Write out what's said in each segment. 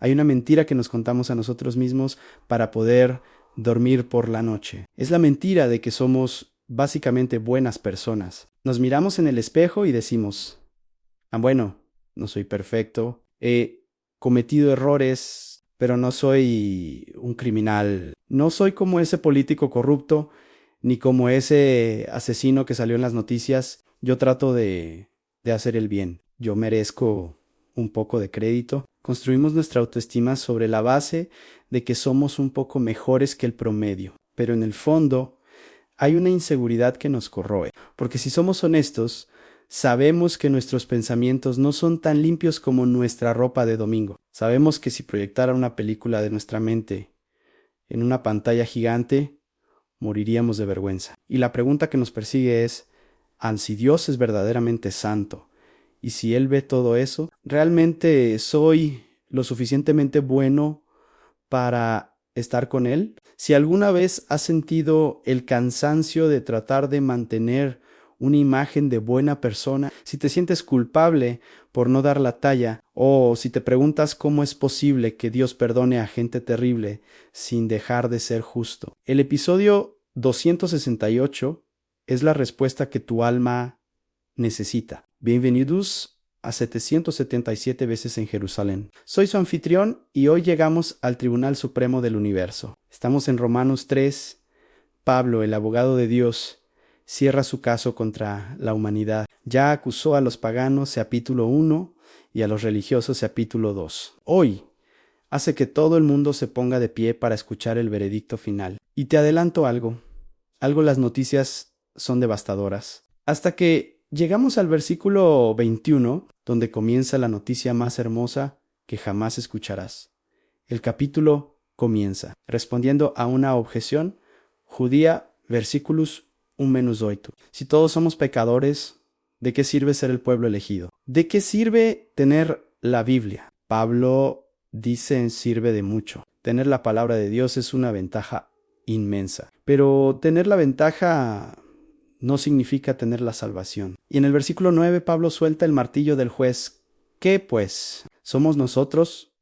Hay una mentira que nos contamos a nosotros mismos para poder dormir por la noche. Es la mentira de que somos básicamente buenas personas. Nos miramos en el espejo y decimos, bueno, no soy perfecto, he cometido errores, pero no soy un criminal. No soy como ese político corrupto, ni como ese asesino que salió en las noticias. Yo trato de hacer el bien. Yo merezco un poco de crédito. Construimos nuestra autoestima sobre la base de que somos un poco mejores que el promedio. Pero en el fondo hay una inseguridad que nos corroe. Porque si somos honestos, sabemos que nuestros pensamientos no son tan limpios como nuestra ropa de domingo. Sabemos que si proyectara una película de nuestra mente en una pantalla gigante, moriríamos de vergüenza. Y la pregunta que nos persigue es, si Dios es verdaderamente santo, y si Él ve todo eso, ¿realmente soy lo suficientemente bueno para estar con Él? Si alguna vez has sentido el cansancio de tratar de mantener una imagen de buena persona, si te sientes culpable por no dar la talla, o si te preguntas cómo es posible que Dios perdone a gente terrible sin dejar de ser justo. El episodio 268 es la respuesta que tu alma necesita. Bienvenidos a 777 veces en Jerusalén. Soy su anfitrión y hoy llegamos al Tribunal Supremo del Universo. Estamos en Romanos 3. Pablo, el abogado de Dios, cierra su caso contra la humanidad. Ya acusó a los paganos, capítulo 1, y a los religiosos, capítulo 2. Hoy hace que todo el mundo se ponga de pie para escuchar el veredicto final. Y te adelanto algo. Las noticias son devastadoras. Hasta que llegamos al versículo 21, donde comienza la noticia más hermosa que jamás escucharás. El capítulo comienza respondiendo a una objeción judía, versículos 1-8. Si todos somos pecadores, ¿de qué sirve ser el pueblo elegido? ¿De qué sirve tener la Biblia? Pablo dice sirve de mucho. Tener la palabra de Dios es una ventaja inmensa. Pero tener la ventaja no significa tener la salvación. Y en el versículo 9 Pablo suelta el martillo del juez. ¿Qué pues? ¿Somos nosotros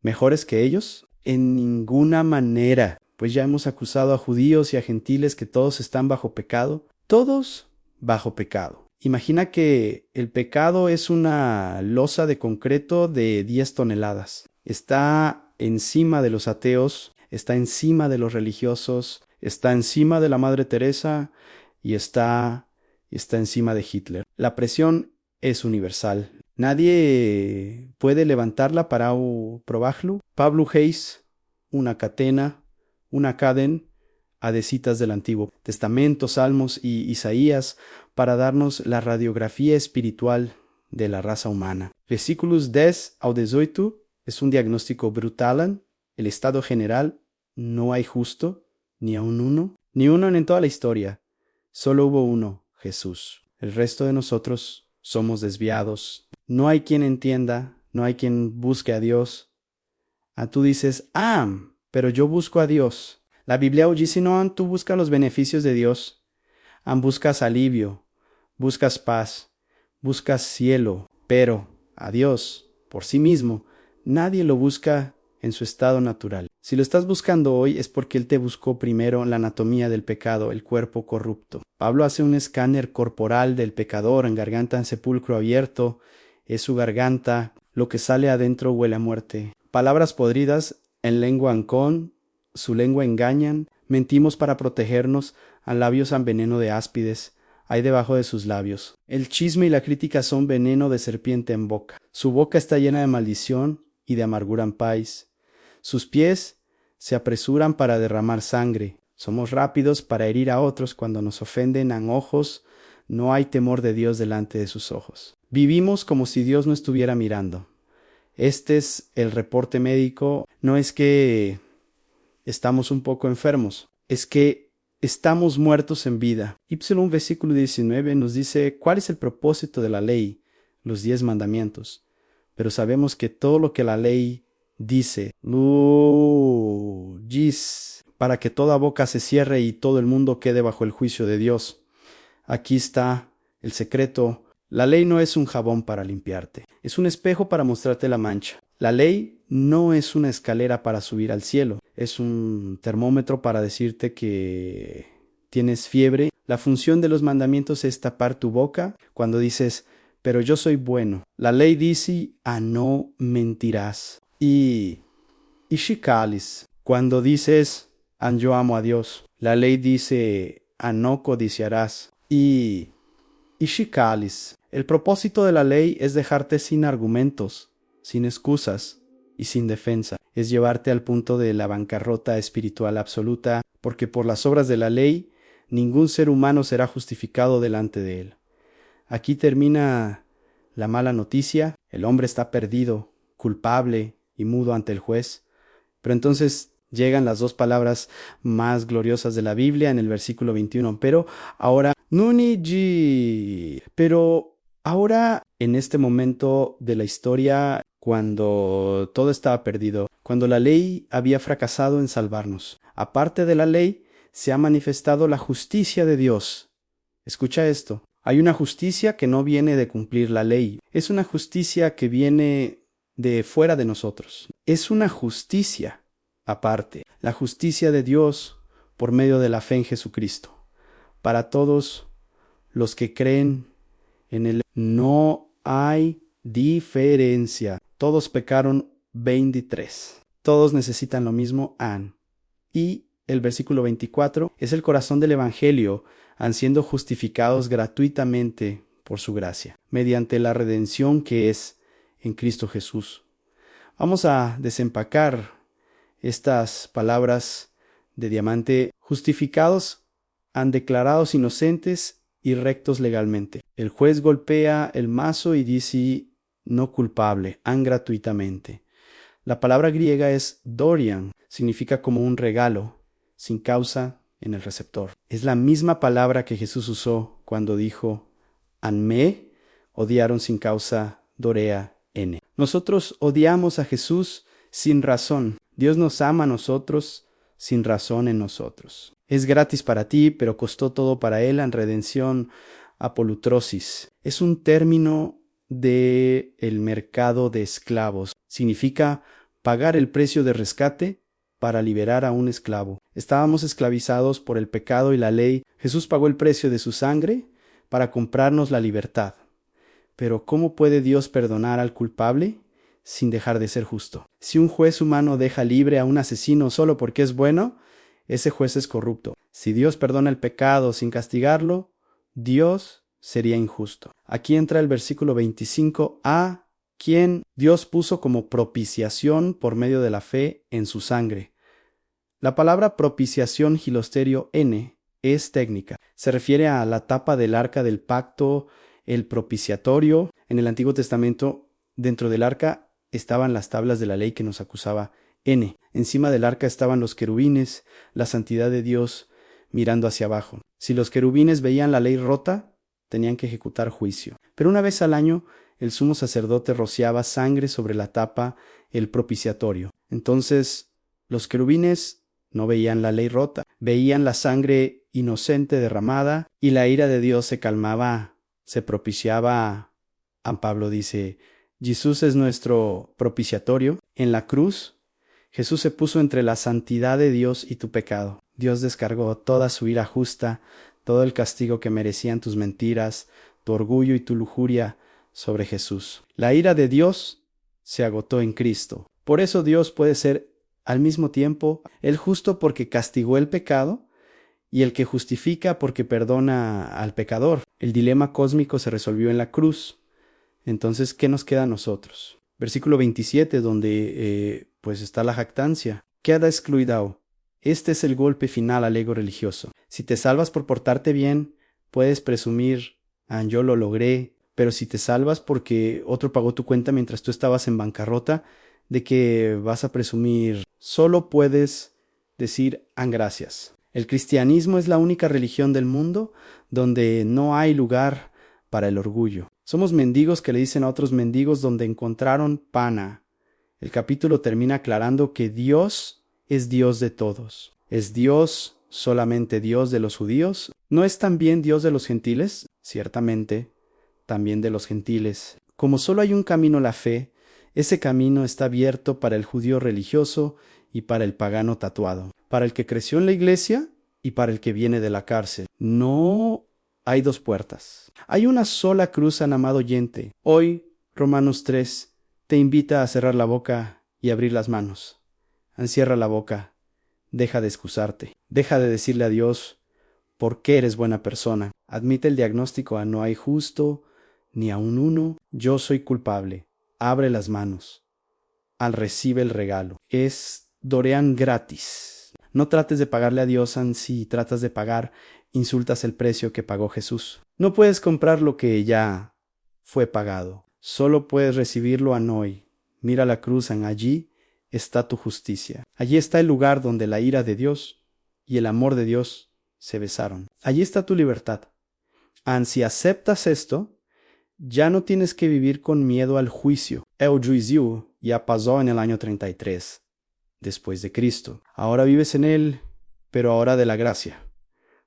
mejores que ellos? En ninguna manera. Pues ya hemos acusado a judíos y a gentiles que todos están bajo pecado. Todos bajo pecado. Imagina que el pecado es una losa de concreto de 10 toneladas. Está encima de los ateos, está encima de los religiosos, está encima de la Madre Teresa y está encima de Hitler. La presión es universal. Nadie puede levantarla para probarlo. Pablo Hayes, una cadena de citas del Antiguo Testamento, Salmos y Isaías para darnos la radiografía espiritual de la raza humana. Versículos 10 ao 18 es un diagnóstico brutal. El estado general, no hay justo, ni aun uno, ni uno en toda la historia. Solo hubo uno, Jesús. El resto de nosotros somos desviados. No hay quien entienda, no hay quien busque a Dios. Tú dices, pero yo busco a Dios. La Biblia dice, no, tú buscas los beneficios de Dios. Buscas alivio, buscas paz, buscas cielo. Pero a Dios, por sí mismo, nadie lo busca en su estado natural. Si lo estás buscando hoy es porque Él te buscó primero la anatomía del pecado, el cuerpo corrupto. Pablo hace un escáner corporal del pecador en garganta en sepulcro abierto. Es su garganta, lo que sale adentro huele a muerte. Palabras podridas en lengua ancón, su lengua engañan, mentimos para protegernos, a labios han veneno de áspides, hay debajo de sus labios. El chisme y la crítica son veneno de serpiente en boca. Su boca está llena de maldición y de amargura en país. Sus pies se apresuran para derramar sangre. Somos rápidos para herir a otros cuando nos ofenden en ojos. No hay temor de Dios delante de sus ojos. Vivimos como si Dios no estuviera mirando. Este es el reporte médico. No es que estamos un poco enfermos, es que estamos muertos en vida. Versículo 19 nos dice cuál es el propósito de la ley, los 10 mandamientos. Pero sabemos que todo lo que la ley dice, para que toda boca se cierre y todo el mundo quede bajo el juicio de Dios. Aquí está el secreto. La ley no es un jabón para limpiarte, es un espejo para mostrarte la mancha. La ley no es una escalera para subir al cielo, es un termómetro para decirte que tienes fiebre. La función de los mandamientos es tapar tu boca cuando dices, pero yo soy bueno. La ley dice, no mentirás. Y Ishikalis, cuando dices, yo amo a Dios. La ley dice, no codiciarás. Y Ishikalis, el propósito de la ley es dejarte sin argumentos, sin excusas y sin defensa. Es llevarte al punto de la bancarrota espiritual absoluta, porque por las obras de la ley, ningún ser humano será justificado delante de él. Aquí termina la mala noticia. El hombre está perdido, culpable y mudo ante el juez. Pero entonces llegan las dos palabras más gloriosas de la Biblia en el versículo 21. Pero ahora, Nuniji. Pero ahora, en este momento de la historia, cuando todo estaba perdido, cuando la ley había fracasado en salvarnos, aparte de la ley, se ha manifestado la justicia de Dios. Escucha esto. Hay una justicia que no viene de cumplir la ley. Es una justicia que viene de fuera de nosotros. Es una justicia aparte. La justicia de Dios por medio de la fe en Jesucristo. Para todos los que creen en Él no hay diferencia. Todos pecaron 23. Todos necesitan lo mismo. Y el versículo 24 es el corazón del Evangelio, han siendo justificados gratuitamente por su gracia, mediante la redención que es en Cristo Jesús. Vamos a desempacar estas palabras de diamante. Justificados, han declarados inocentes y rectos legalmente. El juez golpea el mazo y dice no culpable, han gratuitamente. La palabra griega es dorian, significa como un regalo, sin causa en el receptor. Es la misma palabra que Jesús usó cuando dijo, anme, odiaron sin causa, dorea, ene. Nosotros odiamos a Jesús sin razón. Dios nos ama a nosotros sin razón en nosotros. Es gratis para ti, pero costó todo para Él en redención, apolutrosis. Es un término del mercado de esclavos. Significa pagar el precio de rescate para liberar a un esclavo. Estábamos esclavizados por el pecado y la ley. Jesús pagó el precio de su sangre para comprarnos la libertad. Pero ¿cómo puede Dios perdonar al culpable sin dejar de ser justo? Si un juez humano deja libre a un asesino solo porque es bueno, ese juez es corrupto. Si Dios perdona el pecado sin castigarlo, Dios sería injusto. Aquí entra el versículo 25 a quien Dios puso como propiciación por medio de la fe en su sangre. La palabra propiciación gilosterio N es técnica. Se refiere a la tapa del arca del pacto, el propiciatorio. En el Antiguo Testamento, dentro del arca estaban las tablas de la ley que nos acusaba N. Encima del arca estaban los querubines, la santidad de Dios mirando hacia abajo. Si los querubines veían la ley rota, tenían que ejecutar juicio. Pero una vez al año, el sumo sacerdote rociaba sangre sobre la tapa, el propiciatorio. Entonces, los querubines no veían la ley rota, veían la sangre inocente derramada y la ira de Dios se calmaba, se propiciaba. Pablo dice, Jesús es nuestro propiciatorio. En la cruz, Jesús se puso entre la santidad de Dios y tu pecado. Dios descargó toda su ira justa, todo el castigo que merecían tus mentiras, tu orgullo y tu lujuria sobre Jesús. La ira de Dios se agotó en Cristo. Por eso Dios puede ser al mismo tiempo el justo porque castigó el pecado y el que justifica porque perdona al pecador. El dilema cósmico se resolvió en la cruz. Entonces, ¿qué nos queda a nosotros? Versículo 27, donde pues está la jactancia. Queda excluido. Este es el golpe final al ego religioso. Si te salvas por portarte bien, puedes presumir, yo lo logré, pero si te salvas porque otro pagó tu cuenta mientras tú estabas en bancarrota, ¿de qué vas a presumir? Solo puedes decir, gracias. El cristianismo es la única religión del mundo donde no hay lugar para el orgullo. Somos mendigos que le dicen a otros mendigos donde encontraron pana. El capítulo termina aclarando que Dios es Dios de todos. ¿Es Dios solamente Dios de los judíos? ¿No es también Dios de los gentiles? Ciertamente, también de los gentiles. Como solo hay un camino, la fe, Ese camino está abierto para el judío religioso y para el pagano tatuado, para el que creció en la iglesia y para el que viene de la cárcel. No hay dos puertas. Hay una sola cruz, amado oyente. Hoy, Romanos 3, te invita a cerrar la boca y abrir las manos. Encierra la boca. Deja de excusarte. Deja de decirle a Dios por qué eres buena persona. Admite el diagnóstico a no hay justo, ni aun uno. Yo soy culpable. Abre las manos. Al recibe el regalo. Es Dorean gratis. No trates de pagarle a Dios si tratas de pagar, insultas el precio que pagó Jesús. No puedes comprar lo que ya fue pagado. Solo puedes recibirlo hoy. Mira la cruz, allí está tu justicia. Allí está el lugar donde la ira de Dios y el amor de Dios se besaron. Allí está tu libertad. Si aceptas esto, ya no tienes que vivir con miedo al juicio. El juicio ya pasó en el año 33, después de Cristo. Ahora vives en él, pero ahora de la gracia.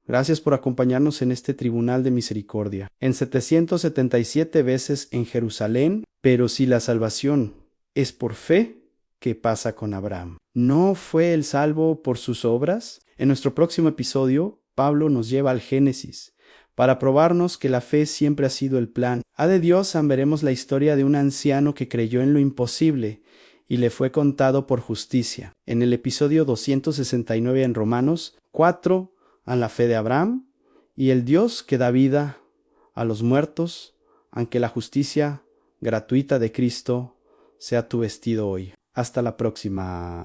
Gracias por acompañarnos en este tribunal de misericordia. En 777 veces en Jerusalén, pero si la salvación es por fe, ¿qué pasa con Abraham? ¿No fue el salvo por sus obras? En nuestro próximo episodio, Pablo nos lleva al Génesis, para probarnos que la fe siempre ha sido el plan. De Dios veremos la historia de un anciano que creyó en lo imposible y le fue contado por justicia. En el episodio 269 en Romanos 4, a la fe de Abraham y el Dios que da vida a los muertos, aunque la justicia gratuita de Cristo sea tu vestido hoy. Hasta la próxima.